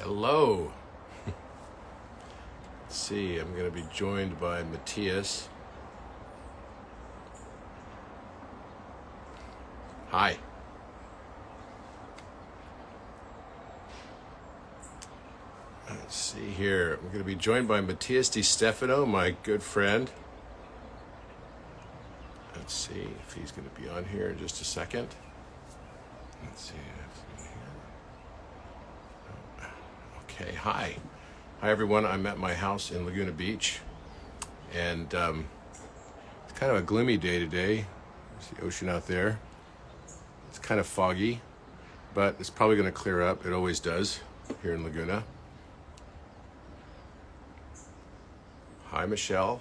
Hello. Let's see, I'm going to be joined by Matias. Hi. Let's see here. I'm going to be joined by Matias De Stefano, my good friend. Let's see if he's going to be on here in just a second. Let's see. Okay, hi. Hi, everyone. I'm at my house in Laguna Beach, and it's kind of a gloomy day today. There's the ocean out there. It's kind of foggy, but it's probably going to clear up. It always does here in Laguna. Hi, Michelle.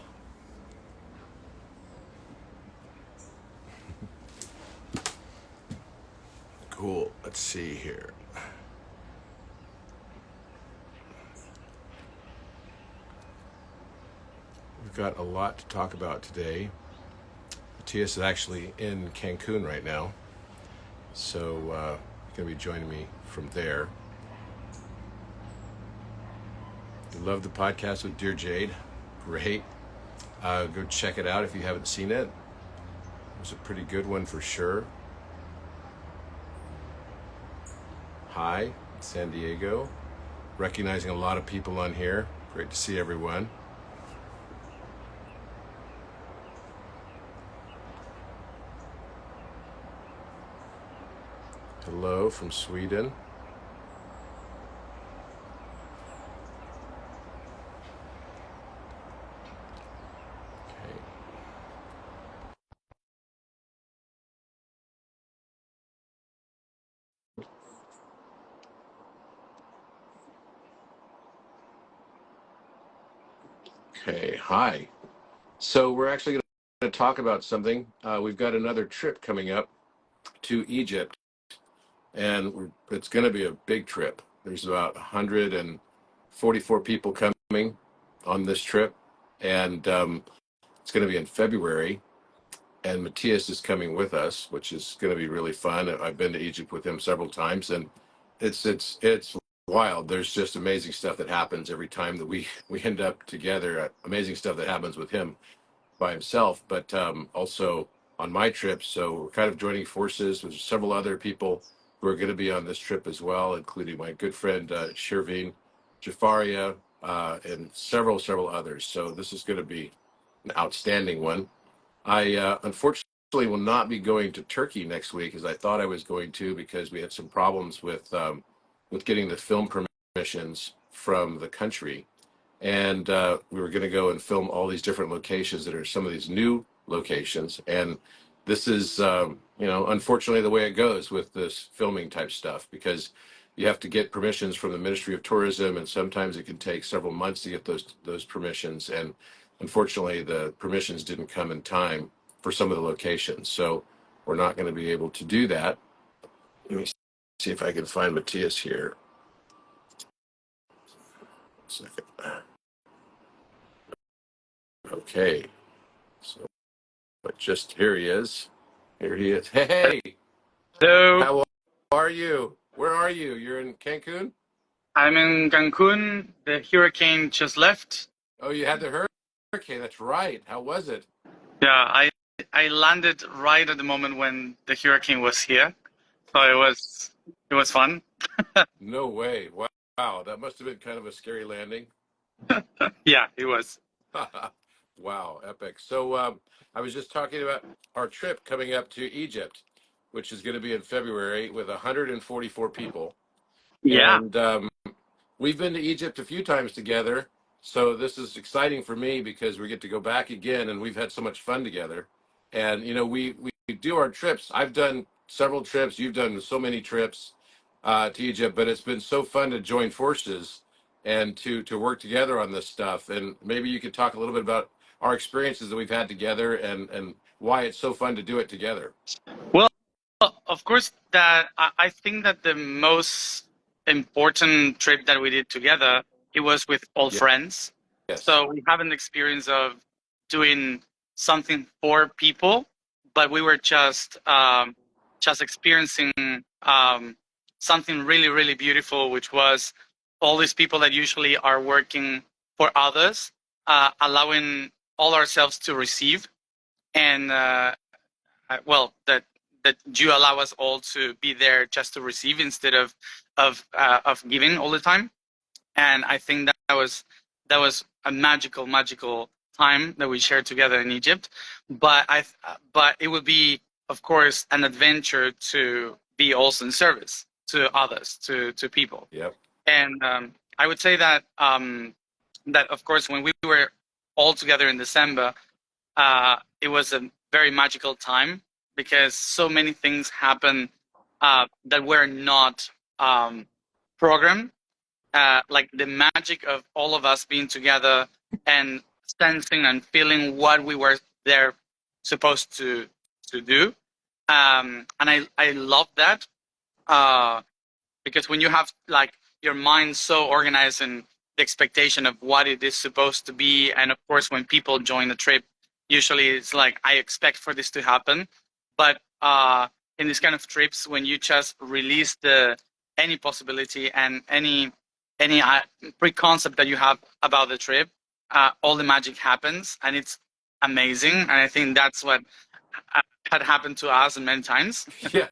Cool. Let's see here. We've got a lot to talk about today. Matias is actually in Cancun right now, so he's going to be joining me from there. Love the podcast with Dear Jade. Great. Go check it out if you haven't seen it. It was a pretty good one for sure. Hi, San Diego. Recognizing a lot of people on here. Great to see everyone. Hello from Sweden. Okay, hi. So we're actually going to talk about something. We've got another trip coming up to Egypt, and it's going to be a big trip. There's about 144 people coming on this trip, and it's going to be in February. And Matias is coming with us, which is going to be really fun. I've been to Egypt with him several times, and it's wild. There's just amazing stuff that happens every time that we end up together. Amazing stuff that happens with him by himself, but also on my trip. So we're kind of joining forces with several other people who are going to be on this trip as well, including my good friend Shervin Jafaria and several others. So this is going to be an outstanding one. I unfortunately will not be going to Turkey next week as I thought I was going to, because we had some problems with getting the film permissions from the country. And we were going to go and film all these different locations that are some of these new locations. And this is, unfortunately the way it goes with this filming type stuff, because you have to get permissions from the Ministry of Tourism, and sometimes it can take several months to get those permissions. And unfortunately, the permissions didn't come in time for some of the locations. So we're not going to be able to do that. Let me see if I can find Matias here. A second. Okay. So, but just here he is. Here he is. Hey, Hello. how are you? Where are you? You're in Cancun? I'm in Cancun. The hurricane just left. Oh, you had the hurricane. That's right. How was it? Yeah, I landed right at the moment when the hurricane was here. So it was fun. No way. Wow. That must have been kind of a scary landing. Yeah, it was. Wow, epic. So I was just talking about our trip coming up to Egypt, which is going to be in February with 144 people. Yeah. And we've been to Egypt a few times together. So this is exciting for me because we get to go back again, and we've had so much fun together. And, we do our trips. I've done several trips. You've done so many trips to Egypt, but it's been so fun to join forces and to work together on this stuff. And maybe you could talk a little bit about our experiences that we've had together and why it's so fun to do it together. Well, of course, that I think that the most important trip that we did together, it was with all friends. Yes. So we have an experience of doing something for people, but we were just experiencing something really, really beautiful, which was all these people that usually are working for others, allowing all ourselves to receive, and well, that you allow us all to be there just to receive instead of giving all the time. And I think that was a magical time that we shared together in Egypt. But it would be, of course, an adventure to be also in service to others, to people. Yep. And I would say that that, of course, when we were all together in December, it was a very magical time because so many things happened that were not programmed. Like the magic of all of us being together and sensing and feeling what we were there supposed to do. And I love that because when you have like your mind so organized and the expectation of what it is supposed to be, and of course when people join the trip, usually it's like I expect for this to happen. But in this kind of trips, when you just release the any possibility and any preconcept that you have about the trip, all the magic happens, and it's amazing. And I think that's what had happened to us many times. Yeah,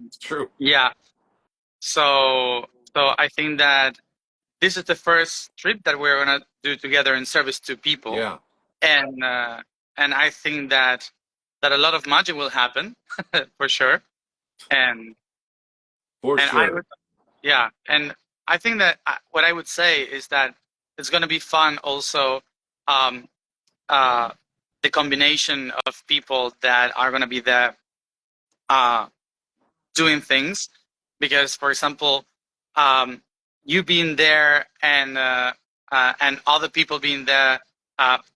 it's true. Yeah. So I think that this is the first trip that we're gonna do together in service to people. Yeah. And I think that a lot of magic will happen for sure. And For and sure. and I think that what I would say is that it's going to be fun also, um, the combination of people that are going to be there doing things, because for example, you being there and other people being there,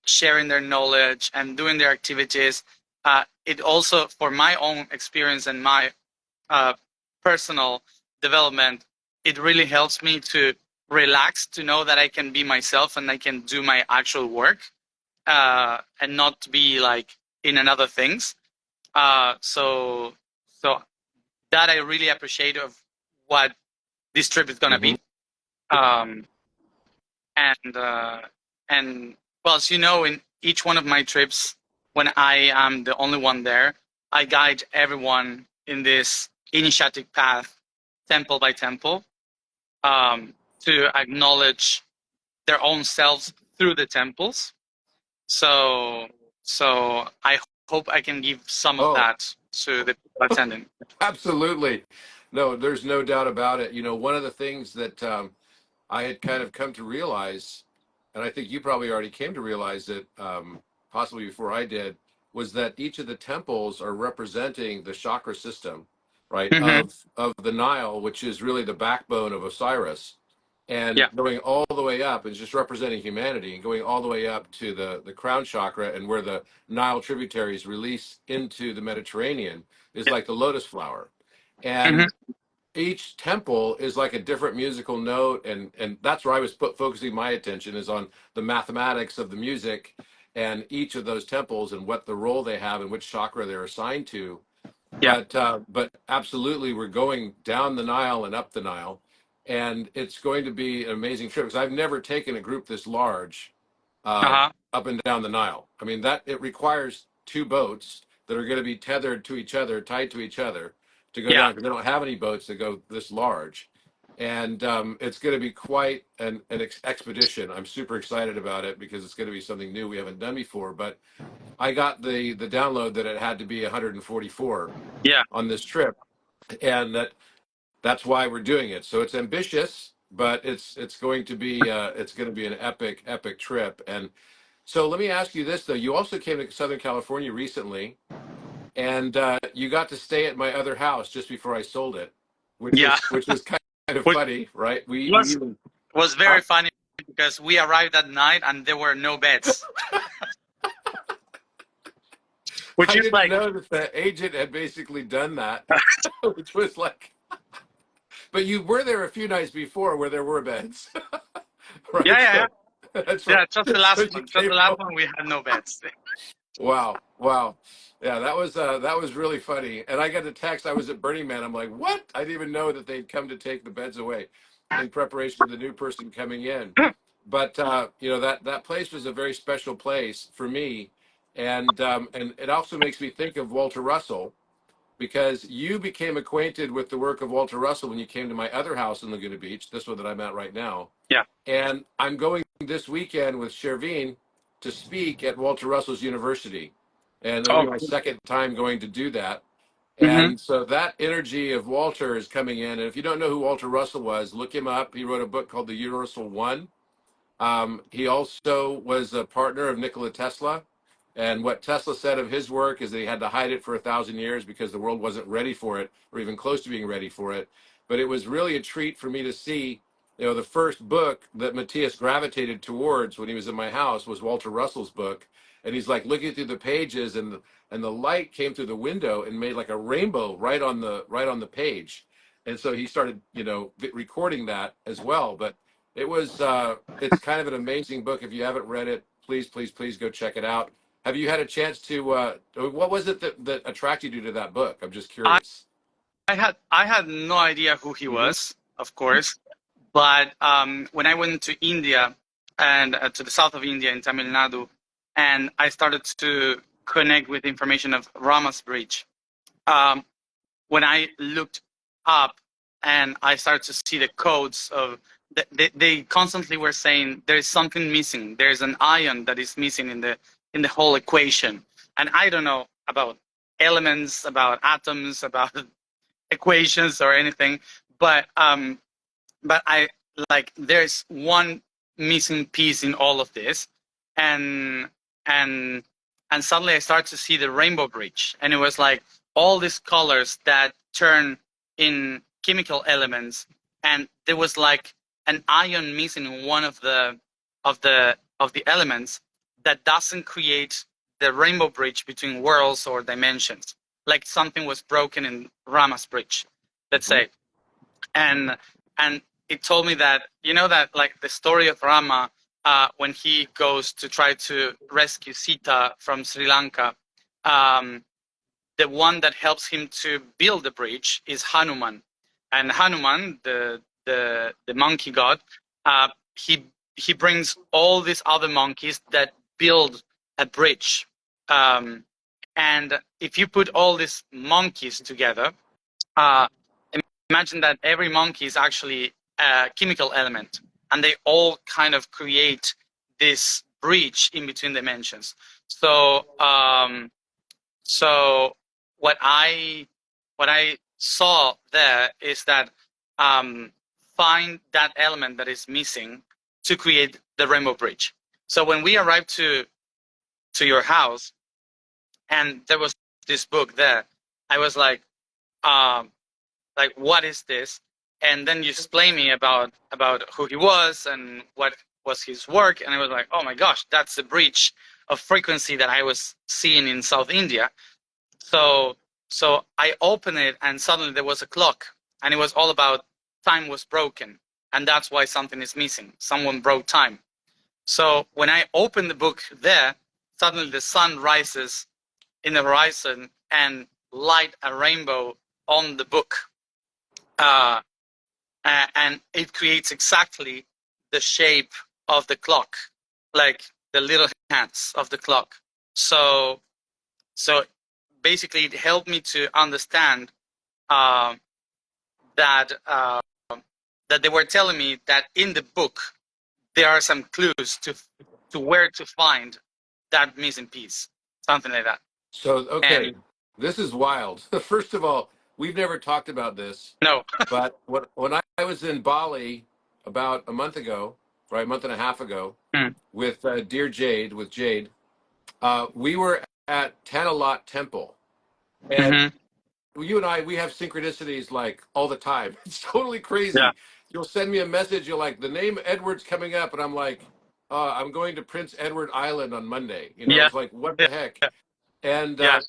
sharing their knowledge and doing their activities, it also, for my own experience and my personal development, it really helps me to relax, to know that I can be myself and I can do my actual work, and not to be like in another things. So that I really appreciate of what this trip is gonna Mm-hmm. be. Um, and well, as you know, in each one of my trips, when I am the only one there, I guide everyone in this initiatic path, temple by temple, to acknowledge their own selves through the temples. So I hope I can give some of Oh, that to the people attending. absolutely. No, there's no doubt about it. You know, one of the things that I had kind of come to realize, and I think you probably already came to realize it, possibly before I did, was that each of the temples are representing the chakra system, right, Mm-hmm. of the Nile, which is really the backbone of Osiris, and Yeah. going all the way up is just representing humanity, and going all the way up to the crown chakra, and where the Nile tributaries release into the Mediterranean is like the lotus flower. Mm-hmm. And each temple is like a different musical note, and that's where I was focusing my attention, is on the mathematics of the music and each of those temples and what the role they have and which chakra they're assigned to. Yeah. But absolutely, we're going down the Nile and up the Nile, and it's going to be an amazing trip because I've never taken a group this large Uh-huh. up and down the Nile. I mean, that it requires two boats that are going to be tethered to each other, tied to each other, to go Yeah. down, because they don't have any boats that go this large. And it's going to be quite an expedition. I'm super excited about it because it's going to be something new we haven't done before. But I got the download that it had to be 144 Yeah. on this trip, and that's why we're doing it. So it's ambitious, but it's going to be an epic trip. And so let me ask you this though: you also came to Southern California recently, and you got to stay at my other house just before I sold it, Yeah. which was kind of Which funny, right? We was even very I, funny because we arrived at night and there were no beds, which I is didn't like, know that the agent had basically done that, which was like, but you were there a few nights before where there were beds, yeah, right? yeah, So that's yeah. right. Just the So last you one. Just came the last home. one. We had no beds. Wow. Yeah, that was really funny. And I got a text. I was at Burning Man. I'm like, what? I didn't even know that they'd come to take the beds away. in preparation for the new person coming in. But you know, that place was a very special place for me, and it also makes me think of Walter Russell, because you became acquainted with the work of Walter Russell when you came to my other house in Laguna Beach, this one that I'm at right now. Yeah. And I'm going this weekend with Shervin to speak at Walter Russell's University. And it'll Oh. be my second time going to do that. Mm-hmm. And so that energy of Walter is coming in. And if you don't know who Walter Russell was, look him up. He wrote a book called The Universal One. He also was a partner of Nikola Tesla. And what Tesla said of his work is that he had to hide it for 1,000 years because the world wasn't ready for it, or even close to being ready for it. But it was really a treat for me to see, you know, the first book that Matias gravitated towards when he was in my house was Walter Russell's book. And he's like looking through the pages, and the light came through the window and made like a rainbow right on the page. And so he started, you know, recording that as well. But it was it's kind of an amazing book. If you haven't read it, please go check it out. Have you had a chance to what was it that attracted you to that book? I'm just I, curious. I had no idea who he Hmm. was, of course, but when I went to India and to the south of India in Tamil Nadu, and I started to connect with information of Rama's bridge. Um, when I looked up and I started to see the codes of, they constantly were saying there is something missing. There's an ion that is missing in the whole equation. And I don't know about elements, about atoms, about equations or anything, but I like there's one missing piece in all of this, and and and suddenly I start to see the rainbow bridge, and it was like all these colors that turn in chemical elements, and there was like an ion missing in one of the elements that doesn't create the rainbow bridge between worlds or dimensions. Like something was broken in Rama's bridge, let's Hmm. say, and and it told me that, you know, that like the story of Rama, when he goes to try to rescue Sita from Sri Lanka, um, the one that helps him to build the bridge is Hanuman, and Hanuman, the monkey god, uh, he he brings all these other monkeys that build a bridge, um, and if you put all these monkeys together, uh, imagine that every monkey is actually a chemical element, and they all kind of create this bridge in between dimensions. So, so what I saw there is that, find that element that is missing to create the rainbow bridge. So when we arrived to your house, and there was this book there, I was um, like, what is this? And then you explain me about who he was and what was his work, and I was like, oh my gosh, that's the breach of frequency that I was seeing in South India. So I opened it, and suddenly there was a clock, and it was all about time was broken, and that's why something is missing. Someone broke time. So when I opened the book there, suddenly the sun rises in the horizon and light a rainbow on the book, uh, and it creates exactly the shape of the clock, like the little hands of the clock. So basically, it helped me to understand, uh, that that they were telling me that in the book there are some clues to where to find that missing piece, something like that. So okay, And this is wild. First of all, we've never talked about this, no. but when I was in Bali about a month ago, right, a month and a half ago, Mm. with Dear Jade, with Jade, we were at Tanalot Temple, and Mm-hmm. you and I, we have synchronicities like all the time. It's totally Yeah. crazy. You'll send me a message. You're like, the name Edward's coming up, and I'm like, I'm going to Prince Edward Island on Monday. You know, Yeah. it's like, what Yeah. the heck? And Yeah.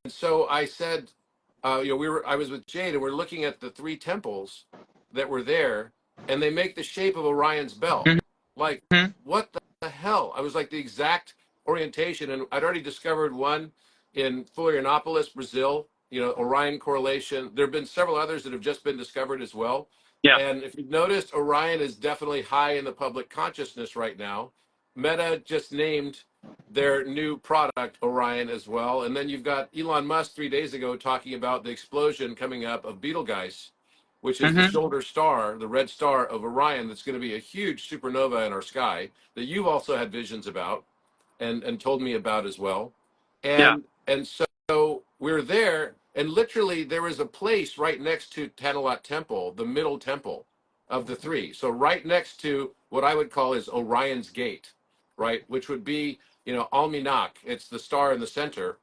so I said, you know, I was with Jade, and we're looking at the three temples that were there, and they make the shape of Orion's belt. Like, Mm-hmm. what the hell? I was like the exact orientation, and I'd already discovered one in Florianopolis, Brazil. You know, Orion correlation. There have been several others that have just been discovered as well. Yeah. And if you've noticed, Orion is definitely high in the public consciousness right now. Meta just named their new product Orion as well. And then you've got Elon Musk 3 days ago talking about the explosion coming up of Betelgeuse, which is the Mm-hmm. shoulder star, the red star of Orion, that's going to be a huge supernova in our sky that you've also had visions about and told me about as well. Yeah. And so we're there, and literally there was a place right next to Tanalat Temple, the middle temple of the three. So right next to what I would call is Orion's Gate, right, which would be, Almanac. It's the star in the center.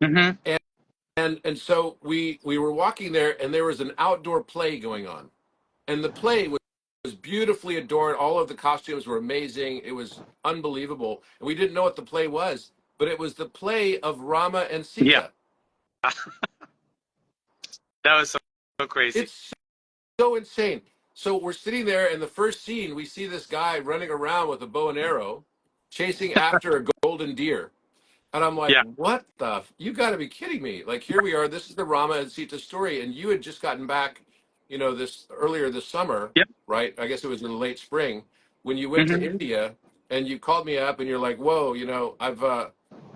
Mm-hmm. And so we were walking there, and there was an outdoor play going on, and the play was beautifully adorned. All of the costumes were amazing. It was unbelievable. And we didn't know what the play was, but it was the play of Rama and Yeah. Sita. That was so crazy. It's so insane. So we're sitting there, in the first scene, we see this guy running around with a bow and arrow, chasing after a golden deer. And I'm like, Yeah. what the? You got to be kidding me. Like, here we are. This is the Rama and Sita story. And you had just gotten back, this earlier this summer, Yep. right? I guess it was in the late spring when you went to Mm-hmm. India, and you called me up and you're like, whoa,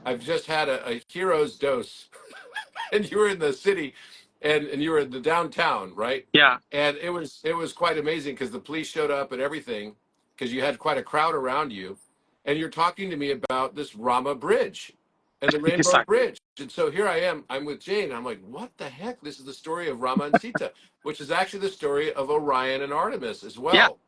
I've just had a hero's dose. And you were in the city, and you were in the downtown, right? Yeah. And it was quite amazing because the police showed up and everything, because you had quite a crowd around you, and you're talking to me about this Rama Bridge and the Rainbow Exactly. Bridge. And so here I am, I'm with Jane. I'm like, what the heck? This is the story of Rama and Sita, which is actually the story of Orion and Artemis as Yeah. well.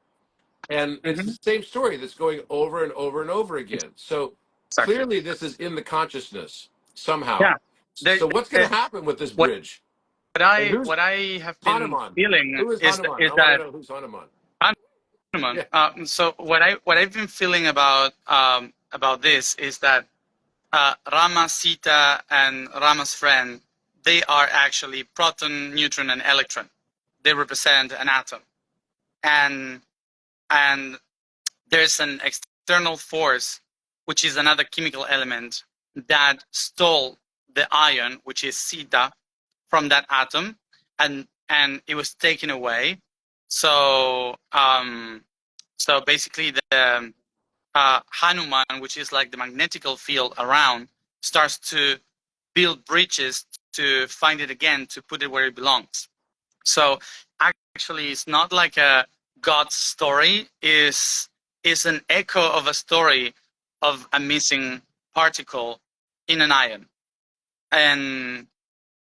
And it's Mm-hmm. the same story that's going over and over and over again. So Exactly. clearly this is in the consciousness somehow. Yeah. There, So what's going uh, to happen with this what bridge? what And I who's what I have been Hanuman? feeling Who is is Hanuman? is I want to that know who's Hanuman. Hanuman. Yeah. So what I've been feeling about this is that Rama, Sita, and Rama's friend, they are actually proton, neutron, and electron. They represent an atom, and and there's an external force, which is another chemical element that stole the ion, which is Sita, from that atom, and it was taken away. So so basically the Hanuman, which is like the magnetical field around, starts to build bridges to find it again, to put it where it belongs. So actually, it's not like a God's story. Is an echo of a story of a missing particle in an ion, and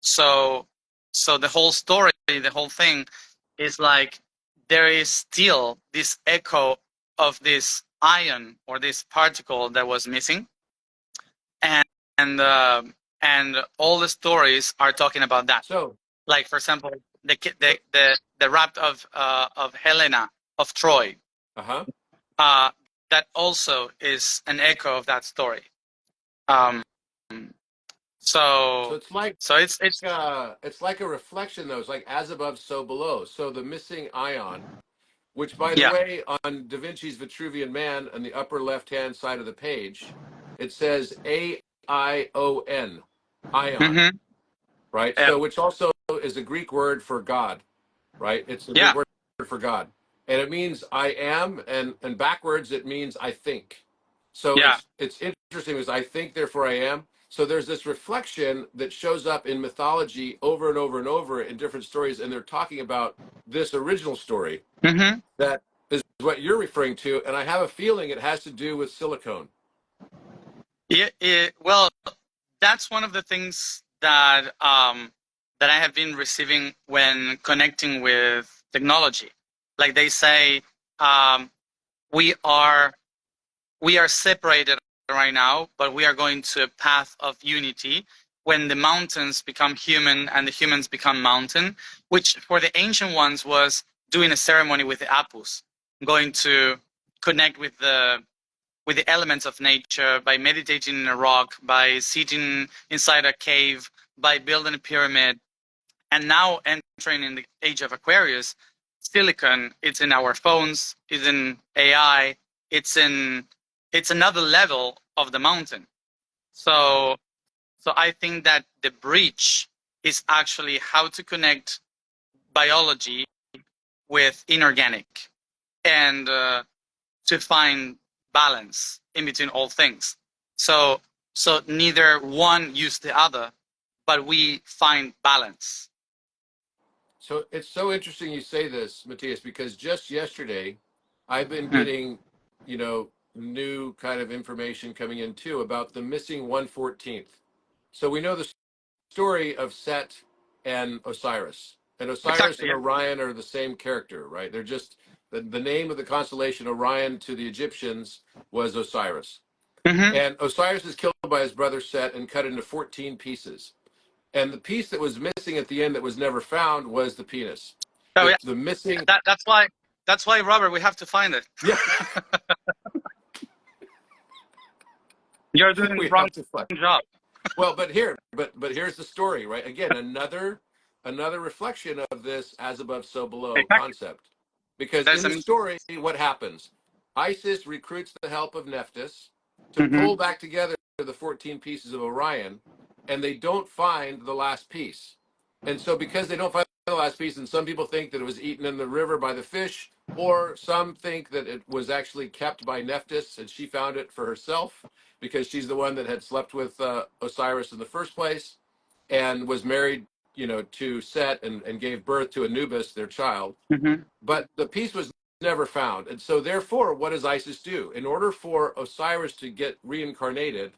so the whole story, the whole thing, is like there is still this echo of this ion or this particle that was missing, and and uh, and all the stories are talking about that. So, Like, for example, the so the rapt of Helena of Troy. uh-huh. Uh, that also is an echo of that story. Um, So so it's like it's it's like a reflection though. It's like as above, so below. So the missing ion, which by the yeah. way, on Da Vinci's Vitruvian Man on the upper left-hand side of the page, it says AION, ion, Mm-hmm. right? Yeah. So which also is a Greek word for God, right? It's a Greek Yeah. word for God. And it means I am, and backwards it means I think. So Yeah. it's interesting because I think, therefore I am. So there's this reflection that shows up in mythology over and over and over in different stories, and they're talking about this original story Mm-hmm. that is what you're referring to, and I have a feeling it has to do with silicone. Yeah. Well, that's one of the things that I have been receiving when connecting with technology. Like they say, um, we are separated right now, but we are going to a path of unity when the mountains become human and the humans become mountain, which for the ancient ones was doing a ceremony with the apus, going to connect with the elements of nature by meditating in a rock, by sitting inside a cave, by building a pyramid. And now entering in the age of Aquarius, silicon, it's in our phones, it's in AI, it's another level of the mountain. So I think that the bridge is actually how to connect biology with inorganic, and to find balance in between all things. So neither one use the other, but we find balance. So it's so interesting you say this, Matias, because just yesterday I've been getting, new kind of information coming in too about the missing 1/14th. So we know the story of Set and Osiris. And Osiris Exactly. and Yeah. Orion are the same character, right? They're just the name of the constellation Orion to the Egyptians was Osiris. Mm-hmm. And Osiris is killed by his brother Set and cut into 14 pieces. And the piece that was missing at the end that was never found was the penis. Oh yeah. The missing. That's why, Robert, we have to find it. Yeah. You're doing We the wrong have to find. job. Well, but here's the story, right? Again, another reflection of this as above, so below Exactly. concept. Because There's in the story, what happens? Isis recruits the help of Nephthys to pull back together the 14 pieces of Orion, and they don't find the last piece. And so because they don't find the last piece, and some people think that it was eaten in the river by the fish, or some think that it was actually kept by Nephthys and she found it for herself because she's the one that had slept with Osiris in the first place and was married, to Set and gave birth to Anubis, their child. Mm-hmm. But the piece was never found. And so therefore, what does Isis do? In order for Osiris to get reincarnated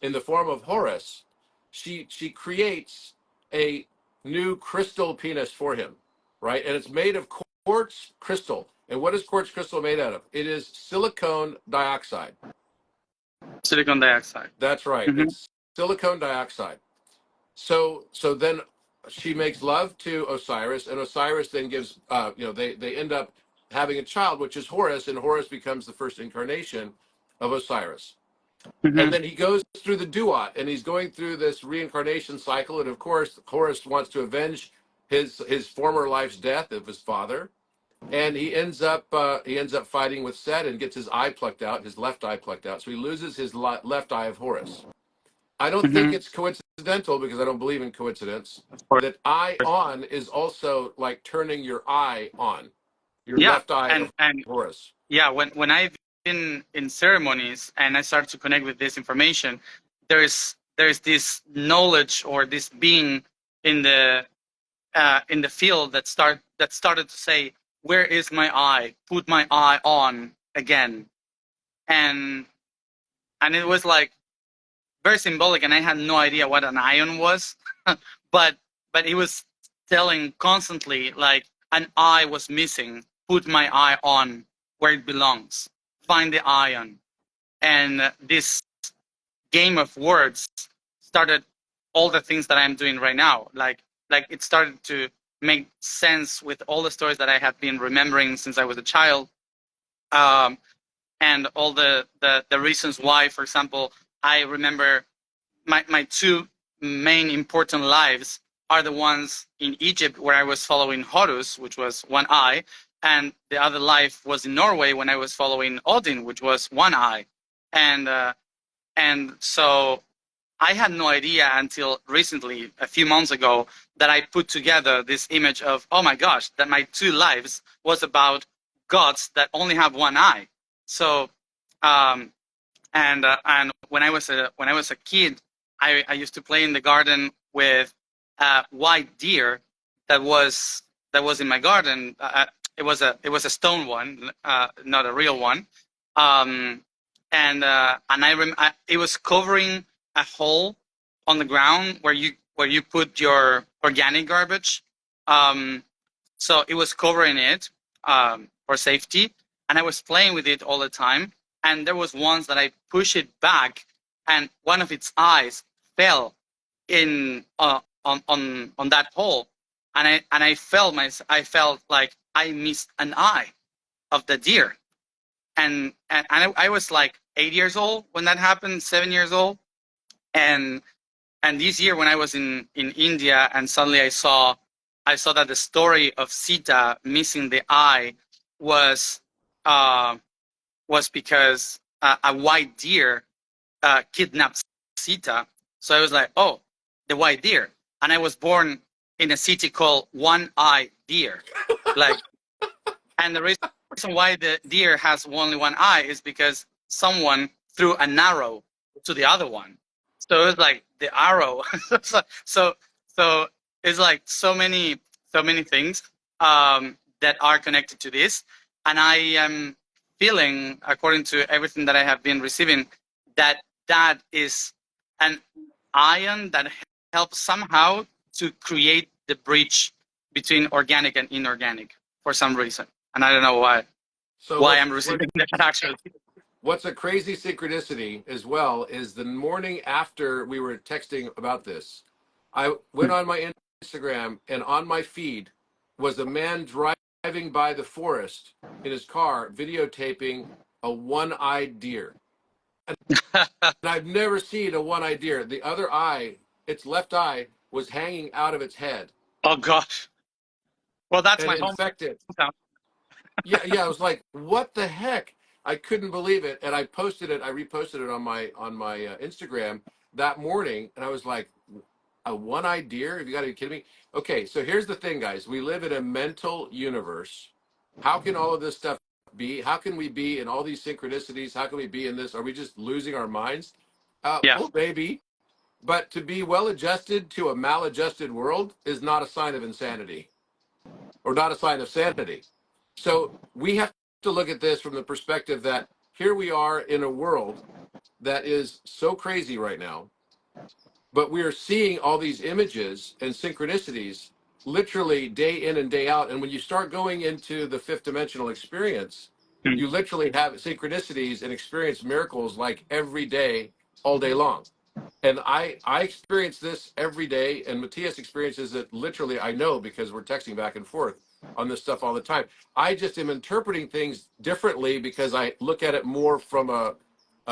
in the form of Horus, she creates a new crystal penis for him, right? And it's made of quartz crystal. And what is quartz crystal made out of? It is silicon dioxide. Silicon dioxide. That's right. Mm-hmm. It's silicon dioxide. So then she makes love to Osiris, and Osiris then gives, they end up having a child, which is Horus, and Horus becomes the first incarnation of Osiris. Mm-hmm. And then he goes through the duat, and he's going through this reincarnation cycle. And of course, Horus wants to avenge his former life's death of his father, and he ends up fighting with Set and gets his eye plucked out, his left eye plucked out. So he loses his left eye of Horus. I don't think it's coincidental, because I don't believe in coincidence, that eye on is also like turning your eye on, your left eye of Horus. Yeah, when I've been in ceremonies and I start to connect with this information, there's this knowledge or this being in the field that started to say, "Where is my eye? Put my eye on again," and it was like very symbolic, and I had no idea what an ion was, but it was telling constantly like an eye was missing. Put my eye on where it belongs. Find the ion, and this game of words started all the things that I'm doing right now. Like it started to make sense with all the stories that I have been remembering since I was a child, and all the reasons why. For example, I remember my two main important lives are the ones in Egypt where I was following Horus, which was one eye, and the other life was in Norway when I was following Odin, which was one eye. And so I had no idea until recently, a few months ago, that I put together this image of, oh my gosh, that my two lives was about gods that only have one eye. So, and when I was a kid, I used to play in the garden with a white deer that was in my garden. It was a stone one, not a real one. It was covering a hole on the ground where you put your organic garbage. So it was covering it for safety, and I was playing with it all the time. And there was once that I pushed it back, and one of its eyes fell in on that hole, and I felt like I missed an eye of the deer, and I was like 8 years old when that happened, 7 years old, and this year when I was in India, and suddenly I saw that the story of Sita missing the eye was because a white deer kidnapped Sita. So I was like, oh, the white deer. And I was born in a city called One Eye Deer. Like, And the reason why the deer has only one eye is because someone threw an arrow to the other one. So it's like the arrow. so so it's like so many things that are connected to this. And I am feeling, according to everything that I have been receiving, that that is an ion that helps somehow to create the bridge between organic and inorganic for some reason. And I don't know So why I'm receiving that actually. what's a crazy synchronicity as well is the morning after we were texting about this, I went on my Instagram, and on my feed was a man driving by the forest in his car videotaping a one-eyed deer. And I've never seen a one-eyed deer. The other eye, its left eye, was hanging out of its head Oh gosh. Well, that's and my infected. hometown. Yeah, I was like, what the heck? I couldn't believe it, and I posted it. I reposted it on my Instagram that morning, and I was like, a one-eyed deer? Have you got to be kidding me? Okay, so here's the thing, guys. We live in a mental universe. How can all of this stuff be? How can we be in all these synchronicities? How can we be in this? Are we just losing our minds? Yeah. Well, maybe, but to be well-adjusted to a maladjusted world is not a sign of insanity or not a sign of sanity. So we have to look at this from the perspective that here we are in a world that is so crazy right now, but we are seeing all these images and synchronicities literally day in and day out. And when you start going into the fifth dimensional experience, Mm. you literally have synchronicities and experience miracles like every day, all day long. And I experience this every day, and Matias experiences it literally. I know because we're texting back and forth on this stuff all the time. I just am interpreting things differently because I look at it more from a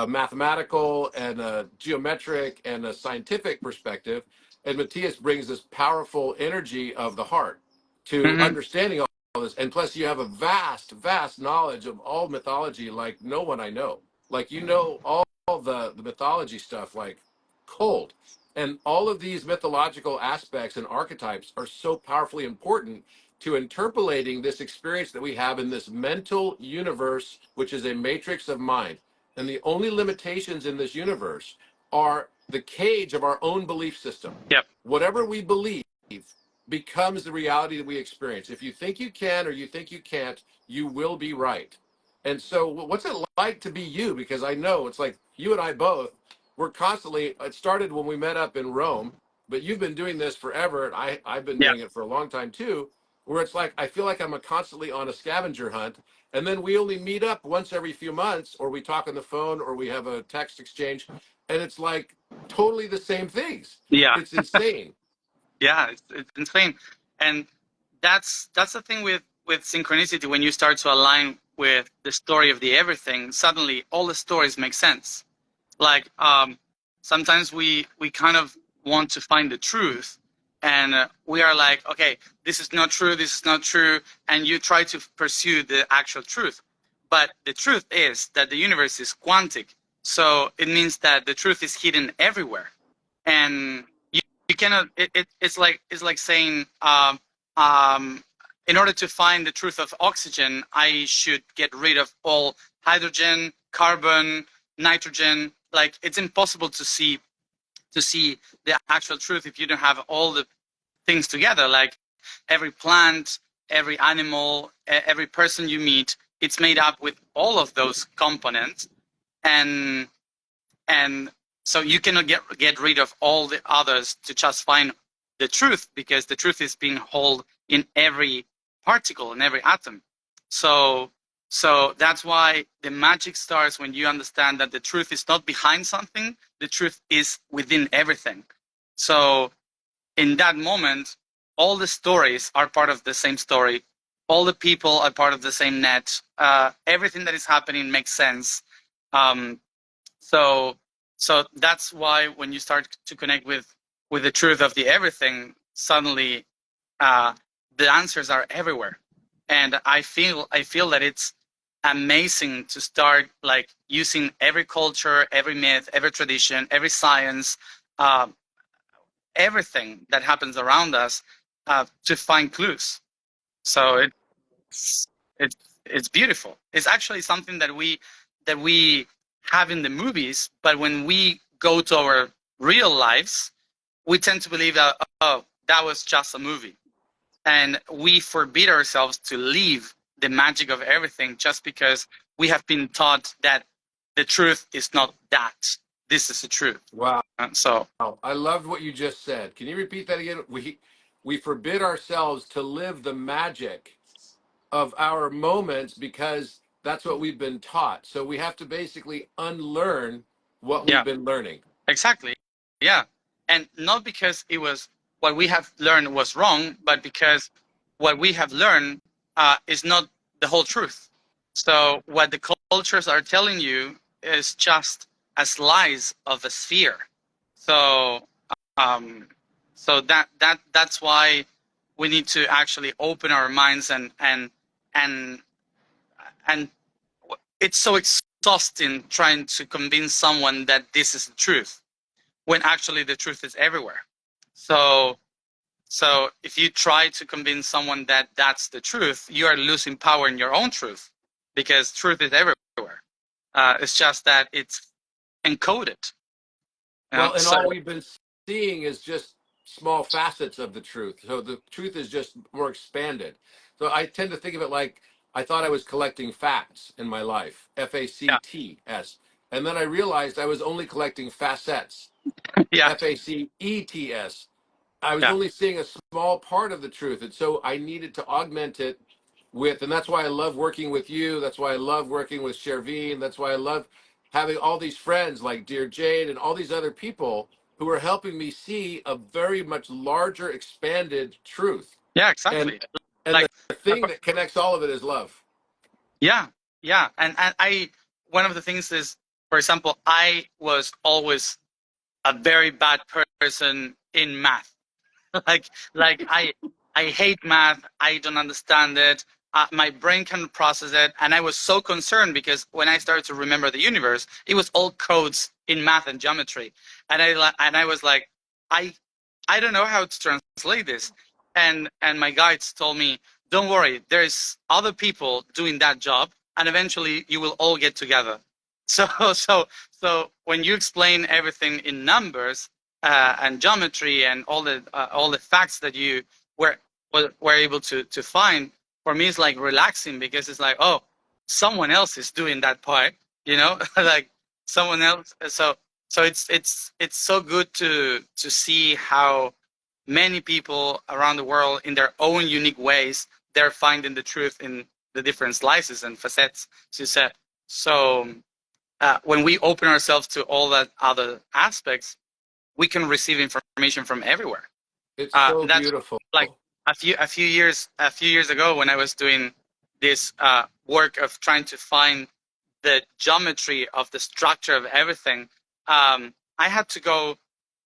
mathematical and a geometric and a scientific perspective. And Matias brings this powerful energy of the heart to Mm-hmm. understanding all this. And plus, you have a vast knowledge of all mythology like no one I know. Like, you know, all the mythology stuff like cold. And all of these mythological aspects and archetypes are so powerfully important to interpolating this experience that we have in this mental universe, which is a matrix of mind. And the only limitations in this universe are the cage of our own belief system. Yep. Whatever we believe becomes the reality that we experience. If you think you can or you think you can't, you will be right. And so, what's it like to be you? Because I know it's like you and I both, we're constantly, it started when we met up in Rome, but you've been doing this forever. And I've been Yeah. doing it for a long time too, where it's like, I feel like I'm constantly on a scavenger hunt. And then we only meet up once every few months, or we talk on the phone, or we have a text exchange. And it's like totally the same things. Yeah. It's insane. Yeah. It's insane. And that's the thing with synchronicity. When you start to align with the story of the everything, suddenly all the stories make sense. Like sometimes we kind of want to find the truth, and we are like, okay, this is not true, this is not true, and you try to pursue the actual truth. But the truth is that the universe is quantic, so it means that the truth is hidden everywhere. And you cannot, it's like saying in order to find the truth of oxygen, I should get rid of all hydrogen, carbon, nitrogen. Like, it's impossible to see the actual truth if you don't have all the things together. Like, every plant, every animal, every person you meet, it's made up with all of those components. And so you cannot get rid of all the others to just find the truth, because the truth is being held in every particle, in every atom. So that's why the magic starts when you understand that the truth is not behind something, the truth is within everything. So in that moment, all the stories are part of the same story. All the people are part of the same net. Everything that is happening makes sense. Um, so that's why when you start to connect with the truth of the everything, suddenly the answers are everywhere. And I feel that it's amazing to start like using every culture, every myth, every tradition, every science, uh, everything that happens around us to find clues. So It's beautiful. It's actually something that we have in the movies, but when we go to our real lives, we tend to believe that, oh, that was just a movie, and we forbid ourselves to leave the magic of everything just because we have been taught that the truth is not that. This is the truth. Wow. So I loved what you just said. Can you repeat that again? We forbid ourselves to live the magic of our moments because that's what we've been taught. So we have to basically unlearn what we've yeah, been learning. exactly. Yeah. And not because it was what we have learned was wrong, but because what we have learned is not the whole truth. So what the cultures are telling you is just a slice of a sphere. So um, so that's why we need to actually open our minds and and it's so exhausting trying to convince someone that this is the truth when actually the truth is everywhere. So if you try to convince someone that that's the truth, you are losing power in your own truth, because truth is everywhere. It's just that it's encoded. Well, and So all we've been seeing is just small facets of the truth. So the truth is just more expanded. So I tend to think of it like I thought I was collecting facts in my life, yeah, FACTS. And then I realized I was only collecting facets, yeah, FACETS. I was yeah, only seeing a small part of the truth. And so I needed to augment it with, and that's why I love working with you. That's why I love working with Shervine. That's why I love having all these friends like Dear Jade and all these other people who are helping me see a very much larger, expanded truth. yeah, And exactly. and Like, the thing that connects all of it is love. yeah, yeah. And I, one of the things is, for example, I was always a very bad person in math. like I hate math. I don't understand it. My brain can process it, and I was so concerned because when I started to remember the universe, it was all codes in math and geometry, and I was like, I I don't know how to translate this, and my guides told me, don't worry, there's other people doing that job, and eventually you will all get together. So so when you explain everything in numbers and geometry and all the facts that you were were able to find, for me it's like relaxing, because it's like, oh, someone else is doing that part, you know, like someone else. So it's so good to see how many people around the world, in their own unique ways, they're finding the truth in the different slices and facets, as you said. So when we open ourselves to all that other aspects, we can receive information from everywhere. It's so That's beautiful. like a few years ago, when I was doing this work of trying to find the geometry of the structure of everything. I had to go.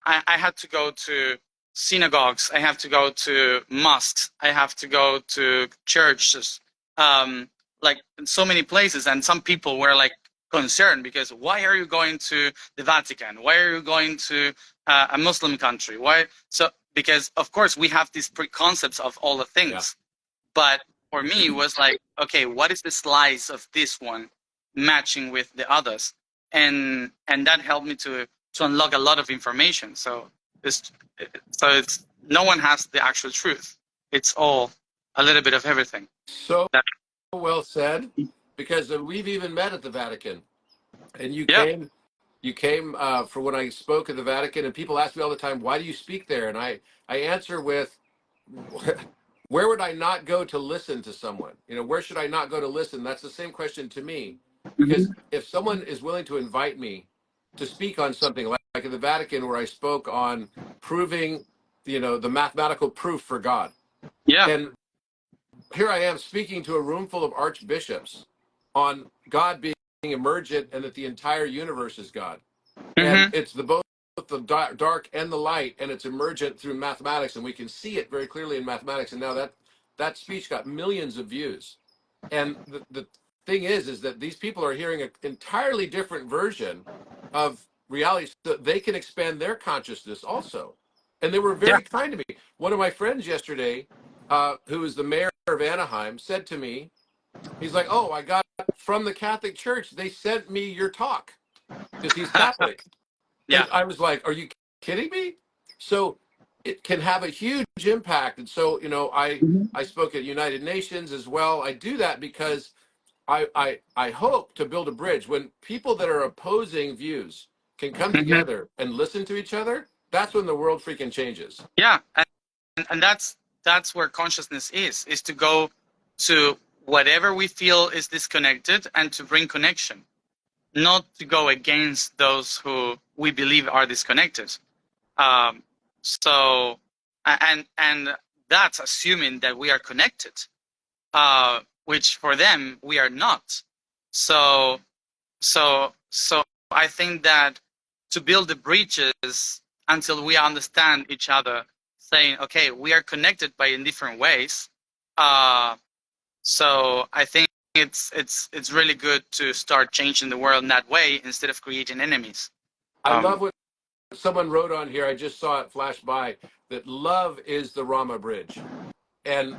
I had to go to synagogues. I have to go to mosques. I have to go to churches. Like in so many places, and some people were like concerned because, why are you going to the Vatican? Why are you going to a Muslim country? Why? So because of course we have these preconcepts of all the Yeah. things, but for me it was like, okay, what is the slice of this one matching with the others? And that helped me to unlock a lot of information. So it's no one has the actual truth. It's all a little bit of everything. So That, well said, because we've even met at the Vatican, and yeah, you came for when I spoke at the Vatican, and people ask me all the time, why do you speak there? And I answer with, where would I not go to listen to someone? You know, where should I not go to listen? That's the same question to me, because if someone is willing to invite me to speak on something like in the Vatican, where I spoke on proving, you know, the mathematical proof for God, yeah, and here I am speaking to a room full of archbishops on God being emergent and that the entire universe is God. And hmm, it's the both the dark and the light, and it's emergent through mathematics, and we can see it very clearly in mathematics. And now that speech got millions of views. And the thing is that these people are hearing an entirely different version of reality, so they can expand their consciousness also. And they were yeah, very kind to me. One of my friends yesterday, who is the mayor of Anaheim, said to me, He's like, oh, I got from the Catholic Church. They sent me your talk because he's Catholic. Yeah. And I was like, are you kidding me? So it can have a huge impact. And so, you know, I spoke at United Nations as well. I do that because I hope to build a bridge when people that are opposing views can come Hmm. together and listen to each other. That's when the world freaking changes. Yeah, and that's where consciousness is to go to whatever we feel is disconnected and to bring connection, not to go against those who we believe are disconnected. Um, so, and that's assuming that we are connected, which for them we are not. So, so I think that to build the bridges until we understand each other, saying, okay, we are connected by in different ways. So I think it's really good to start changing the world in that way instead of creating enemies. I love what someone wrote on here. I just saw it flash by that love is the Rama bridge. And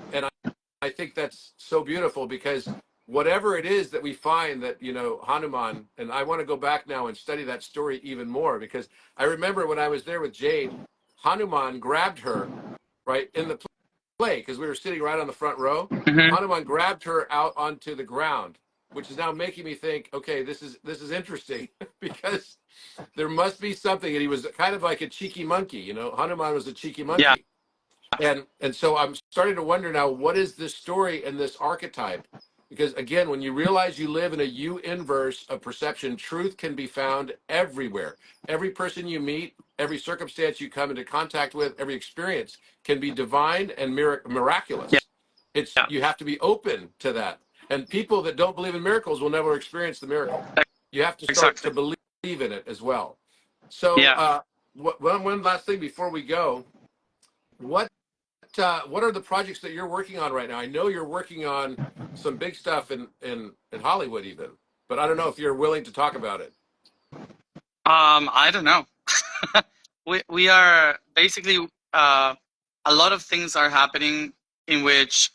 I think that's so beautiful because whatever it is that we find that, you know, Hanuman, and I want to go back now and study that story even more because I remember when I was there with Jade, Hanuman grabbed her right in the play because we were sitting right on the front row. Mm-hmm. Hanuman grabbed her out onto the ground, which is now making me think, okay, this is interesting because there must be something. And he was kind of like a cheeky monkey, you know. Hanuman was a cheeky Yeah, monkey. And so I'm starting to wonder now, what is this story and this archetype? Because again, when you realize you live in a U inverse of perception, truth can be found everywhere. Every person you meet, every circumstance you come into contact with, every experience can be divine and yeah, miraculous. It's yeah, you have to be open to that. And people that don't believe in miracles will never experience the miracle. You have to start to exactly. believe in it as well. So, Yeah. one last thing before we go, what what are the projects that you're working on right now? I know you're working on some big stuff in Hollywood even, but I don't know if you're willing to talk about it. I don't know. We are basically a lot of things are happening in which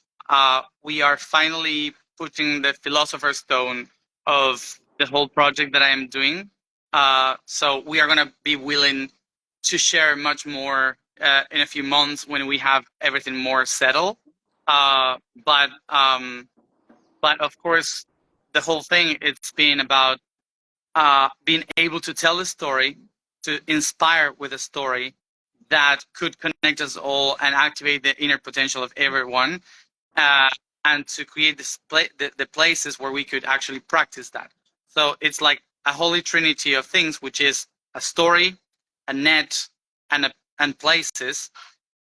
we are finally putting the philosopher's stone of the whole project that I am doing. So we are gonna be willing to share much more in a few months when we have everything more settled. Uh, but um, but of course, the whole thing it's been about being able to tell a story, to inspire with a story that could connect us all and activate the inner potential of everyone, uh, and to create the places where we could actually practice that. So it's like a holy trinity of things, which is a story, a net, and places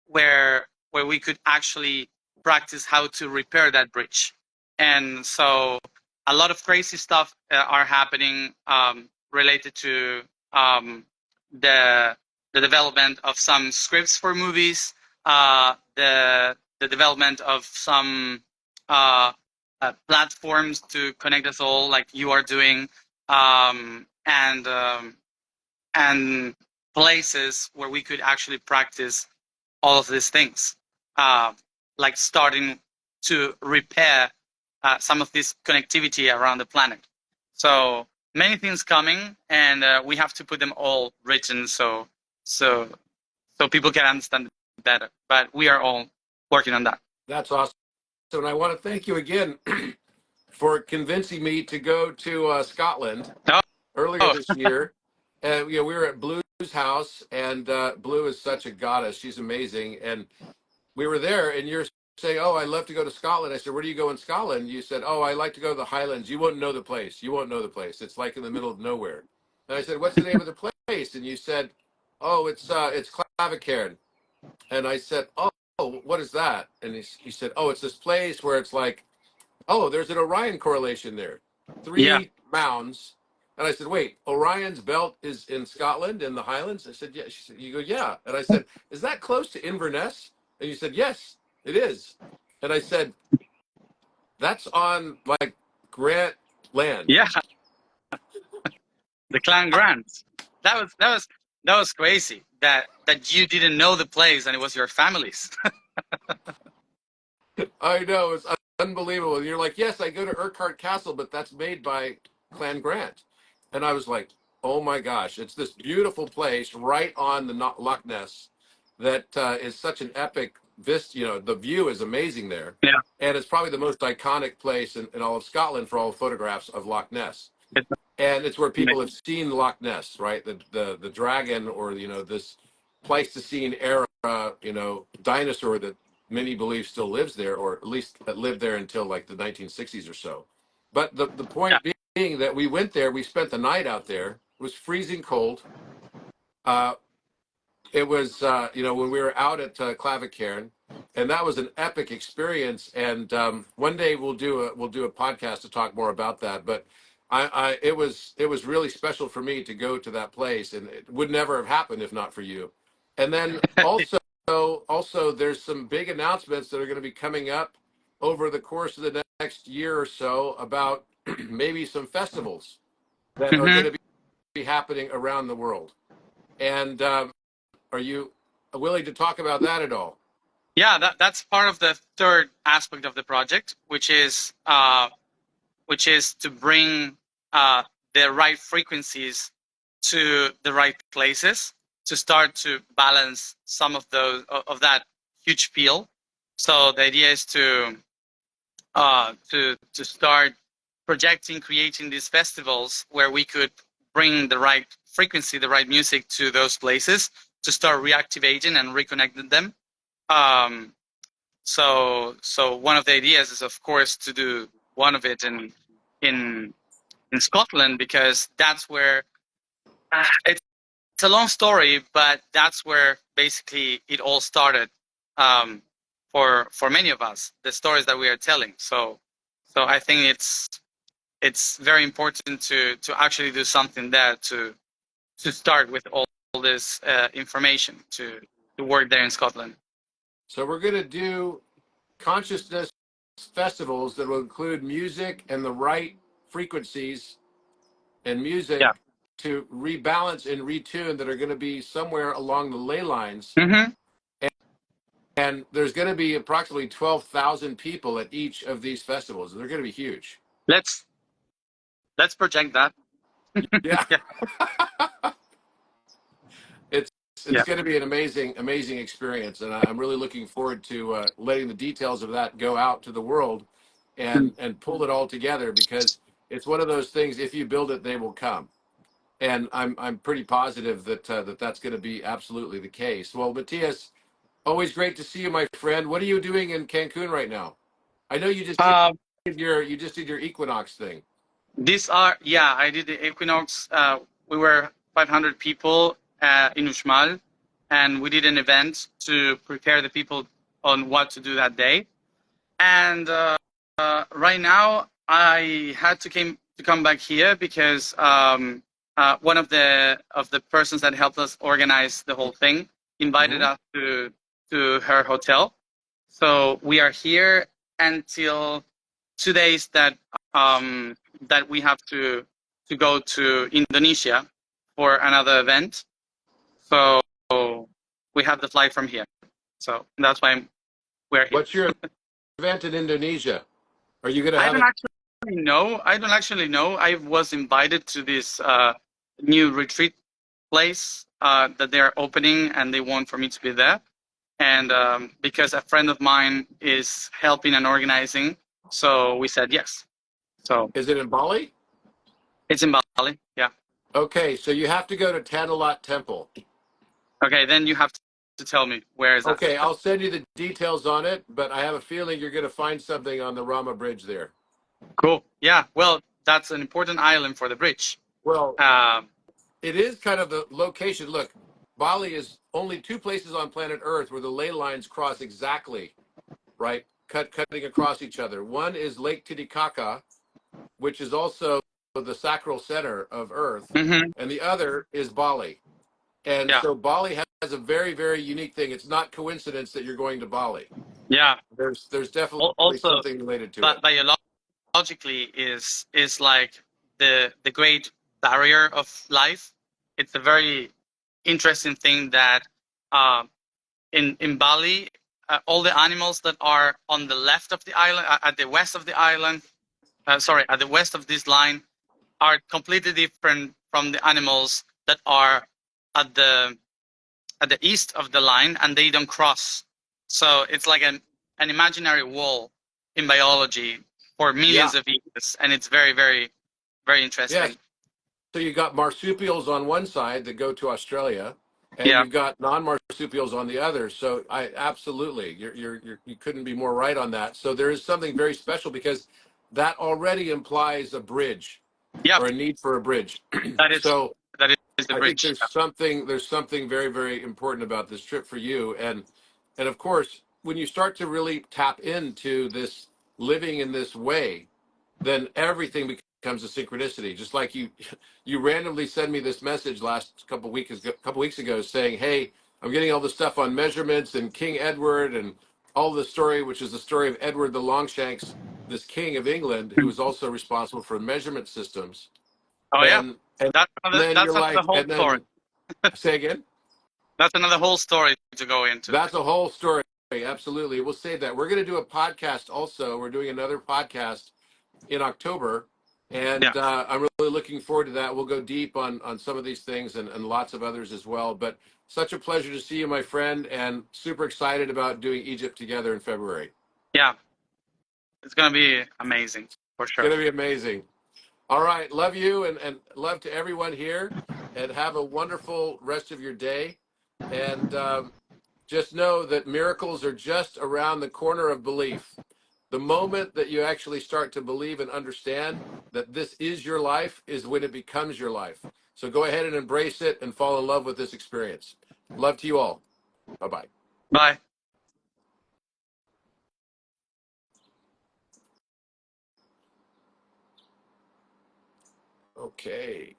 where we could actually practice how to repair that bridge. And so a lot of crazy stuff are happening related to um, the the development of some scripts for movies, the development of some platforms to connect us all, like you are doing, and places where we could actually practice all of these things, uh, like starting to repair some of this connectivity around the planet. So many things coming, and we have to put them all written so people can understand it better. But we are all working on that. That's awesome. And I want to thank you again for convincing me to go to Scotland earlier Oh, this year. And you know, we were at Blue's house, and Blue is such a goddess. She's amazing. And we were there, and you're saying, "Oh, I love to go to Scotland." I said, "Where do you go in Scotland?" You said, "Oh, I like to go to the Highlands." You won't know the place. You won't know the place. It's like in the middle of nowhere. And I said, "What's the name of the place?" And you said, "Oh, it's Clavicairn." And I said, "Oh, what is that?" And he said, "Oh, it's this place where it's like, oh, there's an Orion correlation there, yeah, 3 mounds." And I said, "Wait, Orion's belt is in Scotland in the Highlands?" I said, "Yeah." She said, "You go, yeah." And I said, "Is that close to Inverness?" And you said, "Yes, it is." And I said, "That's on like Grant land." yeah. The Clan Grant. That was crazy. That you didn't know the place and it was your family's. I know. unbelievable. And you're like, yes, I go to Urquhart Castle, but that's made by Clan Grant. And I was like, oh my gosh, it's this beautiful place right on the Loch Ness that is such an epic vista. You know, the view is amazing there. Yeah. And it's probably the most iconic place in all of Scotland for all the photographs of Loch Ness. It's And it's where people amazing. have seen Loch Ness, right? The dragon, or this Pleistocene era, dinosaur that many believe still lives there, or at least lived there until like the 1960s or so. But the Yeah. point being that we went there, we spent the night out there. It was freezing cold. Uh, it was when we were out at Clavicairn, and that was an epic experience. And one day we'll do a podcast to talk more about that. But it was really special for me to go to that place, and it would never have happened if not for you. And then also there's some big announcements that are going to be coming up over the course of the next year or so about maybe some festivals that are going Hmm. to be happening around the world. And are you willing to talk about that at all? Yeah, that's part of the third aspect of the project, which is to bring the right frequencies to the right places to start to balance some of those of that huge field. So the idea is to start projecting, creating these festivals where we could bring the right frequency, the right music to those places to start reactivating and reconnecting them. Um, so one of the ideas is, of course, to do one of it in Scotland, because that's where it's a long story, but that's where basically it all started, for many of us, the stories that we are telling. So I think it's very important to actually do something there to start with all this information to work there in Scotland. So we're going to do consciousness festivals that will include music and the right frequencies and Yeah. music to rebalance and retune that are going to be somewhere along the ley lines. Mm-hmm. And there's going to be approximately 12,000 people at each of these festivals. They're going to be huge. Let's project that. Yeah. Yeah. it's Yeah. going to be an amazing experience, and I'm really looking forward to letting the details of that go out to the world and pull it all together, because it's one of those things, if you build it, they will come. And I'm pretty positive that that's going to be absolutely the case. Well, Matias, always great to see you, my friend. What are you doing in Cancun right now? I know you just Uh, did your equinox thing. I did the equinox. We were 500 people in Uxmal, and we did an event to prepare the people on what to do that day. And right now, I had to come back here because one of the persons that helped us organize the whole thing invited us to her hotel. So we are here until 2 days that we have to go to Indonesia for another event. So we have the flight from here. So that's why we're here. What's your event in Indonesia? Are you going to I have don't it? actually know. I don't actually know. I was invited to this new retreat place that they're opening, and they want for me to be there. And because a friend of mine is helping and organizing, so we said yes. So Is it in Bali? it's in Bali. Yeah. Okay, so you have to go to Tanalat Temple. Okay, then you have to tell me where is that. Okay, I'll send you the details on it, but I have a feeling you're going to find something on the Rama Bridge there. Cool. Yeah. Well, that's an important island for the bridge. Well, Um, it is kind of the location. Look, Bali is only two places on planet Earth where the ley lines cross exactly, right? Cutting across each other. One is Lake Titicaca, which is also the sacral center of Earth, mm-hmm. and the other is Bali. And Yeah. so Bali has a very unique thing. It's not coincidence that you're going to Bali. Yeah. There's definitely Also, something related to but it. biologically is like the great barrier of life. It's a very interesting thing that in Bali all the animals that are on the left of the island, at the west of the island, at the west of this line, are completely different from the animals that are at the east of the line, and they don't cross. So it's like an imaginary wall in biology for millions of years, and it's very, very, very interesting. Yes. So you got marsupials on one side that go to Australia, and Yeah. you've got non-marsupials on the other. So I absolutely, you couldn't be more right on that. So there is something very special because that already implies a bridge Yep. or a need for a bridge. That is So the I think bridge. there's something very, very important about this trip for you, and of course when you start to really tap into this living in this way, then everything becomes a synchronicity. Just like you randomly send me this message last couple weeks ago saying, "Hey, I'm getting all this stuff on measurements and King Edward and all the story, which is the story of Edward the Longshanks, this king of England who was also responsible for measurement systems." Oh yeah, And then that's you're another like, whole and story. then say again. That's another whole story to go into. That's a whole story. Absolutely, we'll save that. We're going to do a podcast also. We're doing another podcast in October, Yeah. and I'm really looking forward to that. We'll go deep on some of these things and lots of others as well. But such a pleasure to see you, my friend, and super excited about doing Egypt together in February. Yeah. It's gonna be amazing for It's sure. going to be amazing. All right, love you and love to everyone here, and have a wonderful rest of your day. And just know that miracles are just around the corner of belief. The moment that you actually start to believe and understand that this is your life is when it becomes your life. So go ahead and embrace it and fall in love with this experience. Love to you all. Bye-bye. Bye. Okay.